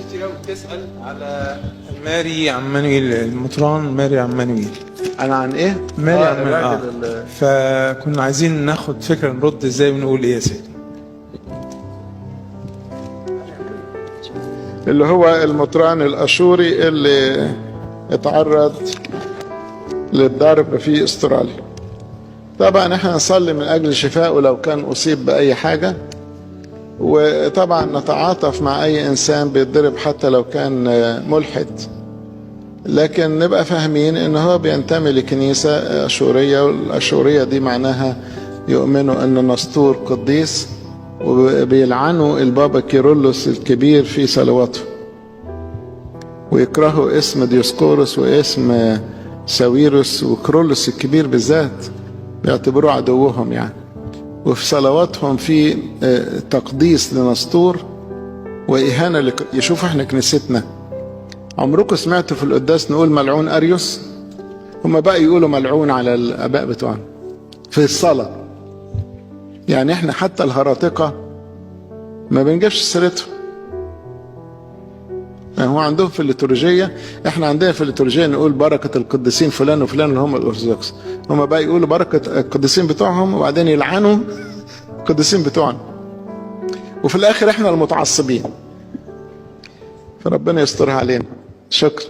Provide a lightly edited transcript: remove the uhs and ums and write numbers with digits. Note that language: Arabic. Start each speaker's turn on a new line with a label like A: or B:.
A: كتير قوي بتسأل على ماري عمانويل، المطران ماري عمانويل.
B: انا عن ايه؟
A: ماري عمانويل.
B: الراجل
A: فكنا عايزين ناخد فكرة نرد ازاي ونقول ايه يا سيدي.
B: اللي هو المطران الاشوري اللي اتعرض للضرب في استراليا. طبعا احنا نصلي من اجل شفائه لو كان اصيب باي حاجة، وطبعا نتعاطف مع اي انسان بيتضرب حتى لو كان ملحد، لكن نبقى فاهمين ان هو بينتمي لكنيسة اشورية، والاشورية دي معناها يؤمنوا ان نسطور قديس، وبيلعنوا البابا كيرلس الكبير في صلواته، ويكرهوا اسم ديوسكورس واسم ساويروس، وكرولس الكبير بالذات بيعتبروه عدوهم يعني. وفي صلواتهم في تقديس لنسطور وإهانة يشوفوا احنا كنيستنا. عمركم سمعتوا في القداس نقول ملعون أريوس؟ هم بقى يقولوا ملعون على الآباء بتوعنا في الصلاة. يعني احنا حتى الهراطقة ما بنجيبش سيرتهم. يعني هو عندهم في الليتورجية، احنا عندنا في الليتورجية نقول بركة القديسين فلان وفلان اللي هم الأرثوذكس. هم بقى يقولوا بركة القديسين بتوعهم وبعدين يلعنوا القديسين بتوعنا، وفي الآخر احنا المتعصبين. فربنا يسترها علينا. شكرا.